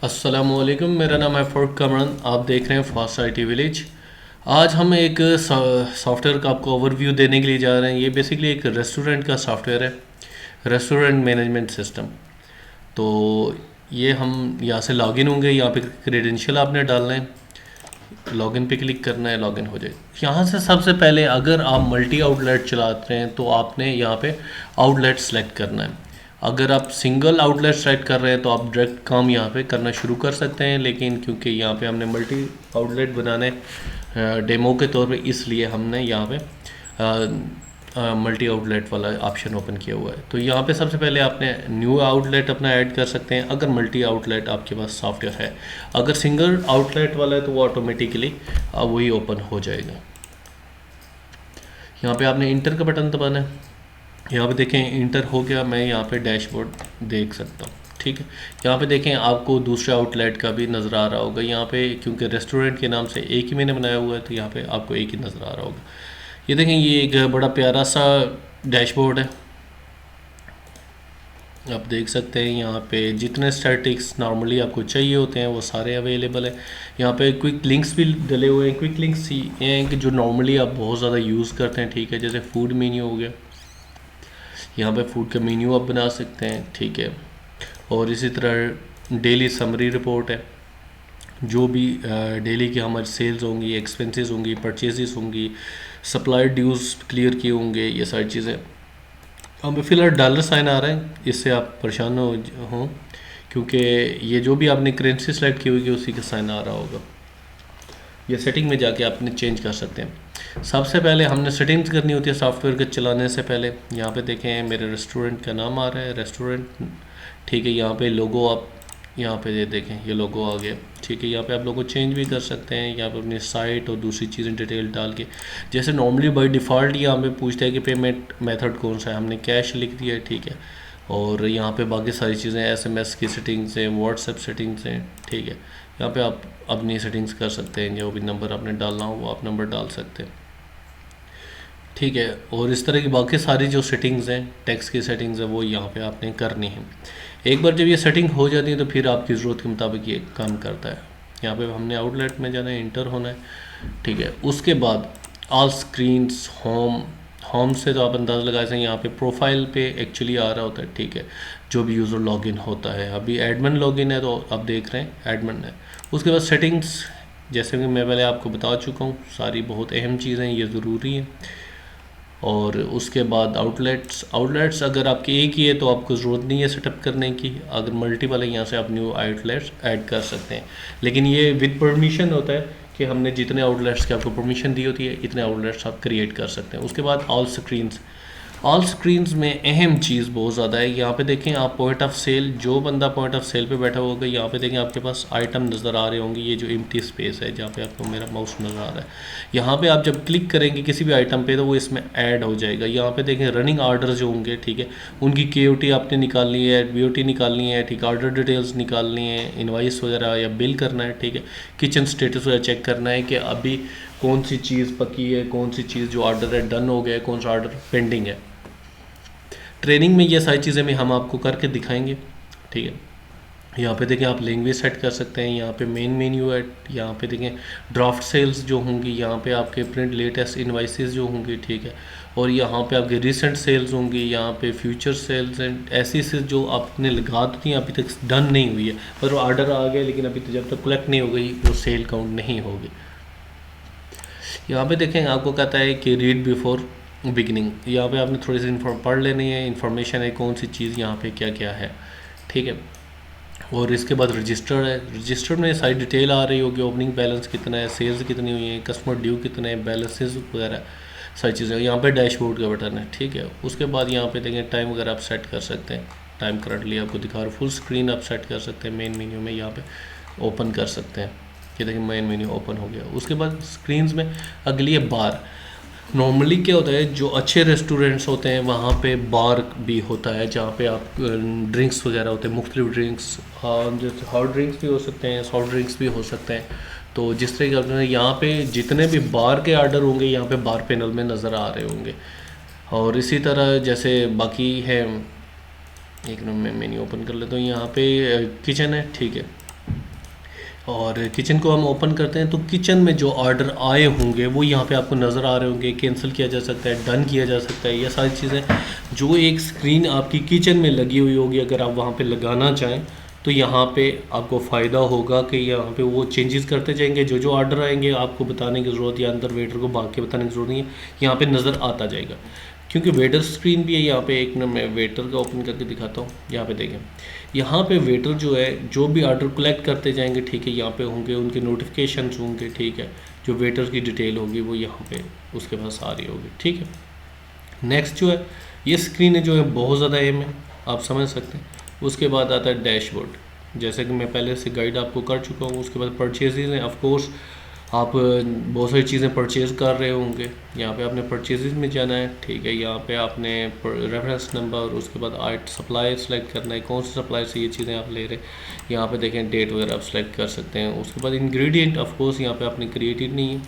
अस्सलामुअलैकुम, मेरा नाम है फ़रूक कमरान। आप देख रहे हैं फास्ट आईटी विलेज। आज हम एक सॉफ्टवेयर का आपको ओवरव्यू देने के लिए जा रहे हैं। ये बेसिकली एक रेस्टोरेंट का सॉफ्टवेयर है, रेस्टोरेंट मैनेजमेंट सिस्टम। तो ये हम यहाँ से लॉगिन होंगे। यहाँ पे क्रेडेंशियल आपने डालना है, लॉगिन पे क्लिक करना है, लॉगिन हो जाए। यहाँ से सबसे पहले अगर आप मल्टी आउटलेट चलाते हैं तो आपने यहाँ पे आउटलेट सेलेक्ट करना है। अगर आप सिंगल आउटलेट सेलेक्ट कर रहे हैं तो आप डायरेक्ट काम यहाँ पे करना शुरू कर सकते हैं, लेकिन क्योंकि यहाँ पे हमने मल्टी आउटलेट बनाने डेमो के तौर पे, इसलिए हमने यहाँ पे मल्टी आउटलेट वाला ऑप्शन ओपन किया हुआ है। तो यहाँ पे सबसे पहले आपने न्यू आउटलेट अपना ऐड कर सकते हैं अगर मल्टी आउटलेट आपके पास सॉफ्टवेयर है। अगर सिंगल आउटलेट वाला है तो वो ऑटोमेटिकली वही ओपन हो जाएगा। यहाँ पे आपने इंटर का बटन दबाना है। यहाँ पे देखें इंटर हो गया, मैं यहाँ पे डैशबोर्ड देख सकता हूँ। ठीक है, यहाँ पे देखें आपको दूसरे आउटलेट का भी नज़र आ रहा होगा। यहाँ पे क्योंकि रेस्टोरेंट के नाम से एक ही मैंने बनाया हुआ है तो यहाँ पे आपको एक ही नज़र आ रहा होगा। ये देखें, ये एक बड़ा प्यारा सा डैशबोर्ड है। आप देख सकते हैं यहाँ पे जितने स्टैटिक्स नॉर्मली आपको चाहिए होते हैं वो सारे अवेलेबल है। यहाँ पे क्विक लिंक्स भी डले हुए हैं। क्विक लिंक्स ये हैं कि जो नॉर्मली आप बहुत ज़्यादा यूज़ करते हैं। ठीक है, जैसे फूड मेन्यू हो गया, यहाँ पे फूड का मेन्यू आप बना सकते हैं। ठीक है, और इसी तरह डेली समरी रिपोर्ट है, जो भी डेली की हमारी सेल्स होंगी, एक्सपेंसेस होंगी, परचेजेस होंगी, सप्लाई ड्यूज़ क्लियर किए होंगे, ये सारी चीज़ें। अब फिलहाल डॉलर साइन आ रहा है, इससे आप परेशान हों क्योंकि ये जो भी आपने करेंसी सेलेक्ट की होगी उसी का साइन आ रहा होगा। ये सेटिंग में जाके आपने चेंज कर सकते हैं। सबसे पहले हमने सेटिंग्स करनी होती है सॉफ्टवेयर के चलाने से पहले। यहाँ पे देखें मेरे रेस्टोरेंट का नाम आ रहा है, रेस्टोरेंट। ठीक है, यहाँ पे लोगो आप यहाँ पे ये देखें, ये लोगो आ गया। ठीक है, यहाँ पे आप लोगो चेंज भी कर सकते हैं। यहाँ पे अपनी साइट और दूसरी चीज़ें डिटेल डाल के, जैसे नॉर्मली बाई डिफ़ॉल्ट यहाँ पे पूछता है कि पेमेंट मेथड कौन सा है, हमने कैश लिख दिया है। ठीक है, और यहाँ पे बाकी सारी चीज़ें एसएमएस की सेटिंग्स हैं, व्हाट्सएप सेटिंग्स हैं। ठीक है, यहाँ पे आप अपनी सेटिंग्स कर सकते हैं, जो भी नंबर आपने डालना हो वो आप नंबर डाल सकते हैं। ठीक है, और इस तरह की बाकी सारी जो सेटिंग्स हैं, टैक्स की सेटिंग्स है, वो यहाँ पे आपने करनी है। एक बार जब ये सेटिंग हो जाती है तो फिर आपकी ज़रूरत के मुताबिक ये काम करता है। यहाँ पे हमने आउटलेट में जाना है, इंटर होना है। ठीक है, उसके बाद ऑल स्क्रीन्स, होम से तो आप अंदाज़ा लगा सकते हैं, यहाँ पे प्रोफाइल पे एक्चुअली आ रहा होता है। ठीक है, जो भी यूज़र लॉगिन होता है, अभी एडमिन लॉगिन है तो आप देख रहे हैं एडमिन है। उसके बाद सेटिंग्स, जैसे कि मैं पहले आपको बता चुका हूँ, सारी बहुत अहम चीज़ें ये ज़रूरी हैं। और उसके बाद आउटलेट्स अगर आपकी एक ही है तो आपको ज़रूरत नहीं है सेटअप करने की। अगर मल्टीपल है, यहाँ से आप न्यू आउटलेट्स ऐड कर सकते हैं, लेकिन ये विद परमिशन होता है कि हमने जितने आउटलेट्स की आपको परमिशन दी होती है इतने आउटलेट्स आप क्रिएट कर सकते हैं। उसके बाद ऑल स्क्रीन्स में अहम चीज़ बहुत ज़्यादा है। यहाँ पे देखें आप पॉइंट ऑफ सेल, जो बंदा पॉइंट ऑफ सेल पे बैठा होगा, यहाँ पे देखें आपके पास आइटम नज़र आ रहे होंगे। ये जो एम्प्टी स्पेस है जहाँ पे आपको मेरा माउस नज़र आ रहा है, यहाँ पे आप जब क्लिक करेंगे किसी भी आइटम पे तो वो इसमें ऐड हो जाएगा। यहाँ पे देखें रनिंग आर्डर जो होंगे, ठीक है, उनकी KOT आपने निकालनी है, BOT निकालनी है। ठीक, ऑर्डर डिटेल्स निकालनी है, इनवाइस वगैरह या बिल करना है। ठीक है, किचन स्टेटस वगैरह चेक करना है कि अभी कौन सी चीज़ पकी है, कौन सी चीज़ जो ऑर्डर है डन हो गया है, कौन सा ऑर्डर पेंडिंग है। ट्रेनिंग में ये सारी चीज़ें भी हम आपको करके दिखाएंगे। ठीक है, यहाँ पे देखें आप लैंग्वेज सेट कर सकते हैं। यहाँ पे मेन मेन्यू है, यहाँ पे देखें ड्राफ्ट सेल्स जो होंगी, यहाँ पे आपके प्रिंट लेटेस्ट इनवाइसेस जो होंगी। ठीक है, और यहाँ पे आपके रिसेंट सेल्स होंगी, यहाँ पे फ्यूचर सेल्स एंड ऐसी से जो आपने लगा दी अभी तक डन नहीं हुई है, पर वो ऑर्डर आ गया लेकिन अभी तो जब तक कलेक्ट नहीं हो गई वो सेल काउंट नहीं होगी। यहाँ पे देखें आपको कहता है कि रीड बिफोर बिगिनिंग, यहाँ पे आपने थोड़ी सी पढ़ लेनी है, इन्फॉर्मेशन है कौन सी चीज़ यहाँ पे क्या क्या है। ठीक है, और इसके बाद रजिस्टर है। रजिस्टर में सारी डिटेल आ रही होगी, ओपनिंग बैलेंस कितना है, सेल्स कितनी हुई है, कस्टमर ड्यू कितने हैं, बैलेंसेस वगैरह सारी चीज़ें। यहाँ पे डैशबोर्ड का बटन है। ठीक है, उसके बाद यहाँ पे देखें टाइम वगैरह आप सेट कर सकते हैं। टाइम करंटली आपको दिखा रहा, फुल स्क्रीन आप सेट कर सकते हैं। मेन मेन्यू में यहाँ पे ओपन कर सकते हैं। ये देखिए मेन मेन्यू ओपन हो गया। उसके बाद स्क्रीन्स में अगली है बार। नॉर्मली क्या होता है, जो अच्छे रेस्टोरेंट्स होते हैं वहाँ पे बार भी होता है, जहाँ पे आप ड्रिंक्स वगैरह होते हैं, मुख्तलिफ ड्रिंक्स, जैसे हॉट ड्रिंक्स भी हो सकते हैं, सॉफ्ट ड्रिंक्स भी हो सकते हैं। तो जिस तरह के यहाँ पे जितने भी बार के आर्डर होंगे यहाँ पे बार पैनल में नज़र आ रहे होंगे। और इसी तरह जैसे बाकी है, एक मिनट में मेन्यू ओपन कर लेता हूँ। यहाँ पे किचन है। ठीक है, और किचन को हम ओपन करते हैं तो किचन में जो ऑर्डर आए होंगे वो यहाँ पे आपको नज़र आ रहे होंगे। कैंसिल किया जा सकता है, डन किया जा सकता है, ये सारी चीज़ें जो एक स्क्रीन आपकी किचन में लगी हुई होगी, अगर आप वहाँ पे लगाना चाहें तो यहाँ पे आपको फ़ायदा होगा कि यहाँ पे वो चेंजेस करते जाएंगे। जो जो ऑर्डर आएंगे आपको बताने की ज़रूरत या अंदर वेटर को भाग के बताने की ज़रूरत नहीं है, यहाँ पे नज़र आता जाएगा। क्योंकि वेटर स्क्रीन भी है यहाँ पे, एक ना मैं वेटर का ओपन करके दिखाता हूँ। यहाँ पे देखें, यहाँ पे वेटर जो है जो भी ऑर्डर कलेक्ट करते जाएंगे, ठीक है, यहाँ पे होंगे उनके नोटिफिकेशन होंगे, ठीक है, जो वेटर की डिटेल होगी वो यहाँ पे उसके पास आ रही होगी, ठीक है। नेक्स्ट जो है ये स्क्रीन है जो है बहुत ज़्यादा अहम है, आप समझ सकते हैं। उसके बाद आता है डैशबोर्ड, जैसे कि मैं पहले से गाइड आपको कर चुका हूँ। उसके बाद परचेजेज हैं, ऑफ कोर्स आप बहुत सारी चीज़ें परचेज़ कर रहे होंगे, यहाँ पे आपने परचेजेज में जाना है, ठीक है। यहाँ पे आपने रेफरेंस नंबर, उसके बाद आइट सप्लाई सेलेक्ट करना है, कौन सी सप्लाई से ये चीज़ें आप ले रहे हैं। यहाँ पे देखें डेट वगैरह आप सेलेक्ट कर सकते हैं। उसके बाद इंग्रेडिएंट, ऑफ कोर्स यहाँ पे आपने क्रिएटेड नहीं है,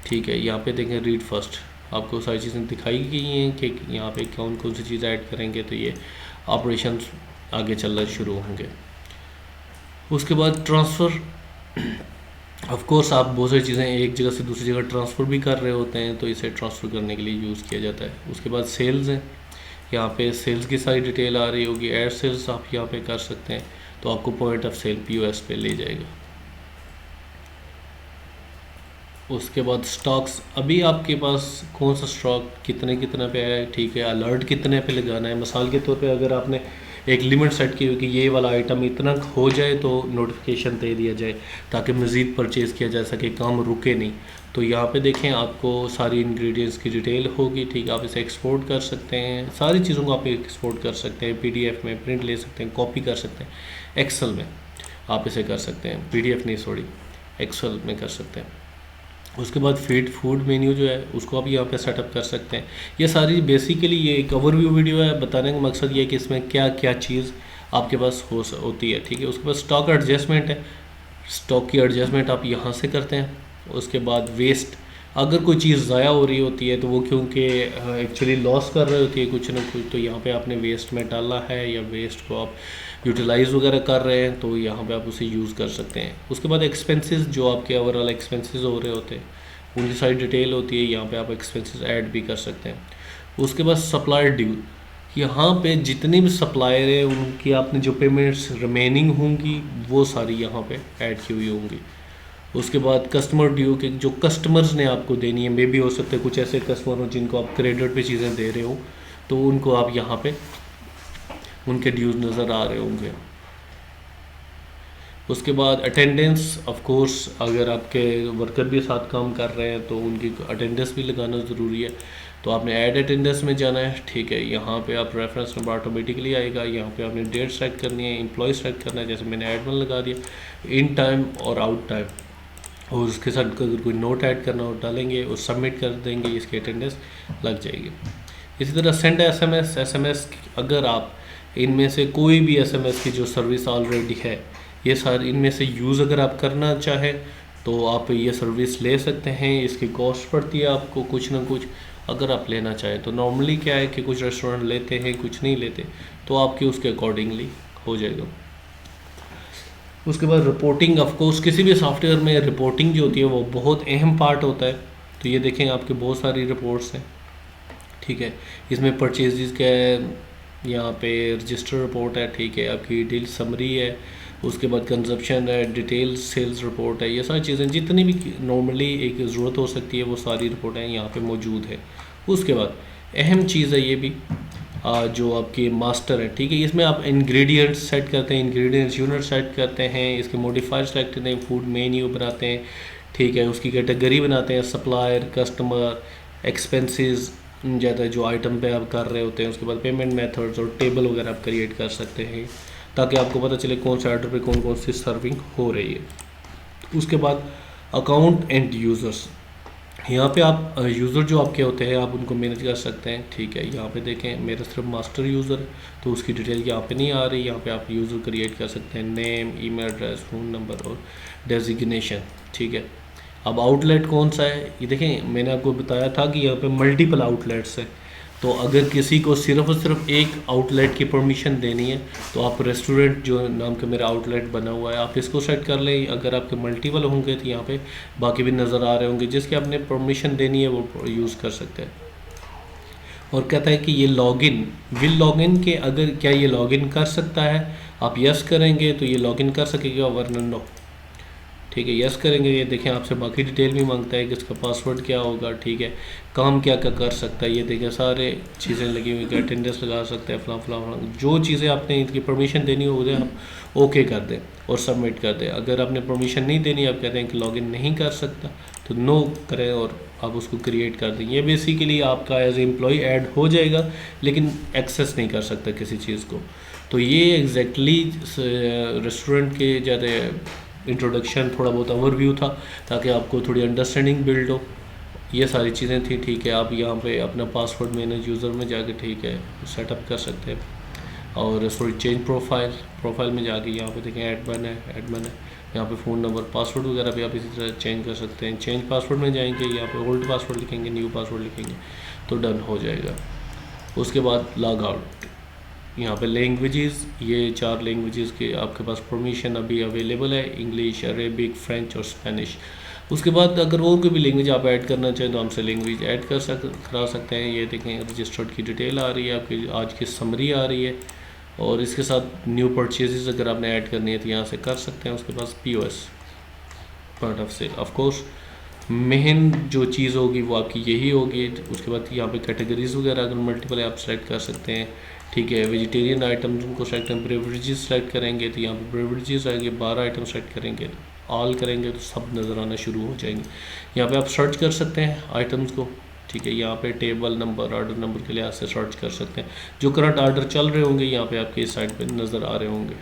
ठीक है। यहाँ पे देखें रीड फर्स्ट, आपको सारी चीज़ें दिखाई गई हैं कि यहाँ पे कौन कौन सी चीज़ ऐड करेंगे तो ये ऑपरेशन आगे चलना शुरू होंगे। उसके बाद ट्रांसफ़र, ऑफ कोर्स आप बहुत सारी चीज़ें एक जगह से दूसरी जगह ट्रांसफ़र भी कर रहे होते हैं तो इसे ट्रांसफ़र करने के लिए यूज़ किया जाता है। उसके बाद सेल्स हैं, यहाँ पे सेल्स की सारी डिटेल आ रही होगी। ऐड सेल्स आप यहाँ पे कर सकते हैं तो आपको पॉइंट ऑफ सेल POS पे ले जाएगा। उसके बाद स्टॉक्स, अभी आपके पास कौन सा स्टॉक कितने पे है, ठीक है। अलर्ट कितने पे लगाना है, मिसाल के तौर पे अगर आपने एक लिमिट सेट की हुई कि ये वाला आइटम इतना हो जाए तो नोटिफिकेशन दे दिया जाए ताकि मज़ीद परचेज़ किया जा सके, काम रुके नहीं। तो यहाँ पे देखें आपको सारी इंग्रेडिएंट्स की डिटेल होगी, ठीक है। आप इसे एक्सपोर्ट कर सकते हैं, सारी चीज़ों को आप एक्सपोर्ट कर सकते हैं, PDF में प्रिंट ले सकते हैं, कॉपी कर सकते हैं, एक्सेल में आप इसे कर सकते हैं, PDF नहीं सॉरी एक्सेल में कर सकते हैं। उसके बाद फूड मेन्यू जो है उसको आप यहाँ पे सेटअप कर सकते हैं। ये सारी बेसिकली ये एक ओवरव्यू वीडियो है, बताने का मकसद ये है कि इसमें क्या क्या चीज़ आपके पास होती है, ठीक है। उसके बाद स्टॉक एडजस्टमेंट है, स्टॉक की एडजस्टमेंट आप यहाँ से करते हैं। उसके बाद वेस्ट, अगर कोई चीज़ ज़ाया हो रही होती है तो वो क्योंकि एक्चुअली लॉस कर रही होती है कुछ ना कुछ, तो यहाँ पे आपने वेस्ट में डाला है या वेस्ट को आप यूटिलाइज़ वगैरह कर रहे हैं तो यहाँ पे आप उसे यूज़ कर सकते हैं। उसके बाद एक्सपेंसेस, जो आपके ओवरऑल एक्सपेंसेस हो रहे होते हैं उनकी सारी डिटेल होती है, यहाँ पे आप एक्सपेंसेस ऐड भी कर सकते हैं। उसके बाद सप्लायर ड्यू, यहाँ पे जितने भी सप्लायर हैं उनकी आपने जो पेमेंट्स रिमेनिंग होंगी वो सारी यहाँ पे ऐड की हुई होंगी। उसके बाद कस्टमर ड्यू के जो कस्टमर्स ने आपको देनी है, मे भी हो सकते हैं कुछ ऐसे कस्टमर हो जिनको आप क्रेडिट पे चीज़ें दे रहे हो तो उनको आप यहाँ पे उनके ड्यूज नज़र आ रहे होंगे। उसके बाद अटेंडेंस, ऑफ कोर्स अगर आपके वर्कर भी साथ काम कर रहे हैं तो उनकी अटेंडेंस भी लगाना ज़रूरी है, तो आपने ऐड अटेंडेंस में जाना है, ठीक है। यहाँ पे आप रेफरेंस नंबर ऑटोमेटिकली आएगा, यहाँ पे आपने डेट सेलेक्ट करनी है, एम्प्लॉय सेलेक्ट करना है, जैसे मैंने ऐड वन लगा दिया, इन टाइम और आउट टाइम, और उसके साथ अगर कोई नोट ऐड करना हो डालेंगे और सबमिट कर देंगे, इसकी अटेंडेंस लग जाएगी। इसी तरह सेंड SMS, अगर आप इनमें से कोई भी SMS की जो सर्विस ऑलरेडी है, ये सारी इनमें से यूज़ अगर आप करना चाहें तो आप ये सर्विस ले सकते हैं। इसकी कॉस्ट पड़ती है आपको कुछ ना कुछ, अगर आप लेना चाहें तो नॉर्मली क्या है कि कुछ रेस्टोरेंट लेते हैं कुछ नहीं लेते, तो आपके उसके अकॉर्डिंगली हो जाएगा। उसके बाद रिपोर्टिंग, ऑफ कोर्स किसी भी सॉफ्टवेयर में रिपोर्टिंग जो होती है वो बहुत अहम पार्ट होता है। तो ये देखें आपके बहुत सारी रिपोर्ट्स हैं, ठीक है। इसमें परचेजेस का है, यहाँ पे रजिस्टर रिपोर्ट है, ठीक है, आपकी डील समरी है, उसके बाद कंजप्शन है, डिटेल सेल्स रिपोर्ट है, ये सारी चीज़ें जितनी भी नॉर्मली एक ज़रूरत हो सकती है वो सारी रिपोर्टें यहाँ पे मौजूद है। उसके बाद अहम चीज़ है ये भी जो आपकी मास्टर है, ठीक है। इसमें आप इंग्रेडिएंट्स सेट करते हैं, इंग्रेडिएंट्स यूनिट सेट करते हैं, इसके मॉडिफायर सेलेक्ट करते हैं, फूड मेन्यू बनाते हैं, ठीक है, उसकी कैटेगरी बनाते हैं, सप्लायर, कस्टमर, एक्सपेंसेस ज़्यादा जो आइटम पे आप कर रहे होते हैं। उसके बाद पेमेंट मेथड्स और टेबल वगैरह आप क्रिएट कर सकते हैं ताकि आपको पता चले कौन से ऑर्डर पे कौन कौन सी सर्विंग हो रही है। उसके बाद अकाउंट एंड यूज़र्स, यहाँ पे आप यूज़र जो आपके होते हैं आप उनको मैनेज कर सकते हैं, ठीक है। यहाँ पे देखें मेरा सिर्फ मास्टर यूज़र तो उसकी डिटेल यहाँ पे नहीं आ रही, यहाँ पे आप यूज़र क्रिएट कर सकते हैं, name, email address, phone number और डेजिग्नेशन, ठीक है। अब आउटलेट कौन सा है, ये देखें मैंने आपको बताया था कि यहाँ पे मल्टीपल आउटलेट्स हैं, तो अगर किसी को सिर्फ और सिर्फ एक आउटलेट की परमिशन देनी है तो आप रेस्टोरेंट जो नाम का मेरा आउटलेट बना हुआ है आप इसको सेट कर लें। अगर आपके मल्टीपल होंगे तो यहाँ पे बाकी भी नज़र आ रहे होंगे, जिसकी आपने परमिशन देनी है वो यूज़ कर सकते हैं। और कहता है कि ये लॉगिन विल लॉगिन के अगर क्या ये लॉगिन कर सकता है, आप यस करेंगे तो ये लॉगिन कर सकेगा वरना नो। ठीक है, यस करेंगे। ये देखें आपसे बाकी डिटेल भी मांगता है कि इसका पासवर्ड क्या होगा, ठीक है, काम क्या क्या कर सकता है, ये देखें सारे चीज़ें लगी हुई कि अटेंडेंस लगा सकते हैं, फलां फलां फलां, जो चीज़ें आपने इनकी परमिशन देनी हो उसे आप ओके कर दें और सबमिट कर दें। अगर आपने परमिशन नहीं देनी, आप कहते हैं कि लॉगिन नहीं कर सकता, तो नो करें और आप उसको क्रिएट कर दें। ये बेसिकली आपका एज एम्प्लॉय ऐड हो जाएगा लेकिन एक्सेस नहीं कर सकता किसी चीज़ को। तो ये एग्जैक्टली रेस्टोरेंट के ज़्यादा इंट्रोडक्शन, थोड़ा बहुत ओवरव्यू था ताकि आपको थोड़ी अंडरस्टैंडिंग बिल्ड हो। ये सारी चीज़ें थी, ठीक है। आप यहाँ पे अपना पासवर्ड मैनेज यूज़र में जाके, ठीक है, सेटअप कर सकते हैं। और सॉरी चेंज प्रोफाइल में जाके यहाँ पे देखें एडमिन है, यहाँ पे फ़ोन नंबर, पासवर्ड वगैरह भी आप इसी तरह चेंज कर सकते हैं। चेंज पासवर्ड में जाएंगे, यहाँ पे ओल्ड पासवर्ड लिखेंगे, न्यू पासवर्ड लिखेंगे तो डन हो जाएगा। उसके बाद लॉग आउट, यहाँ पे लैंग्वेजेस, ये 4 लैंग्वेजेस के आपके पास परमिशन अभी अवेलेबल है, इंग्लिश, अरेबिक, फ्रेंच और स्पेनिश। उसके बाद अगर और कोई भी लैंग्वेज आप ऐड करना चाहें तो हमसे लैंग्वेज ऐड करा सकते हैं। ये देखें रजिस्टर्ड की डिटेल आ रही है, आपकी आज की समरी आ रही है और इसके साथ न्यू परचेजेस अगर आपने ऐड करनी है तो यहाँ से कर सकते हैं। उसके पास POS, point of sale, of course main जो चीज़ होगी वो आपकी यही होगी। उसके बाद यहाँ पे कैटेगरीज वगैरह अगर मल्टीपल आप सेलेक्ट कर सकते हैं, ठीक है। वेजिटेरियन आइटम्स उनको सेलेक्ट करें, ब्रेवरेजेस सेलेक्ट करेंगे तो यहाँ पे ब्रेवरेजेस आएंगे, 12 आइटम सेलेक्ट करेंगे, ऑल करेंगे तो सब नज़र आना शुरू हो जाएंगे। यहाँ पे आप सर्च कर सकते हैं आइटम्स को, ठीक है। यहाँ पे टेबल नंबर, ऑर्डर नंबर के लिहाज से सर्च कर सकते हैं। जो करंट ऑर्डर चल रहे होंगे यहाँ पे आपके इस साइड पे नज़र आ रहे होंगे।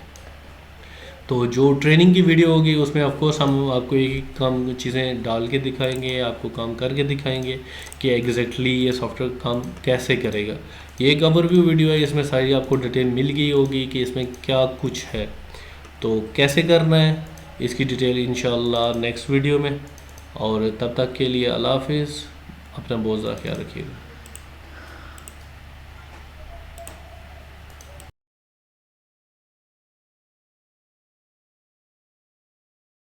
तो जो ट्रेनिंग की वीडियो होगी उसमें ऑफकोर्स हम आपको एक काम चीज़ें डाल के दिखाएंगे, आपको काम करके दिखाएंगे कि एग्जैक्टली ये सॉफ्टवेयर काम कैसे करेगा। ये एक ओवरव्यू वीडियो है, इसमें सारी आपको डिटेल मिल गई होगी कि इसमें क्या कुछ है, तो कैसे करना है इसकी डिटेल इंशाल्लाह नेक्स्ट वीडियो में। और तब तक के लिए अल्लाह हाफिज़, अपना बहुत ज़्यादा ख्याल रखिएगा।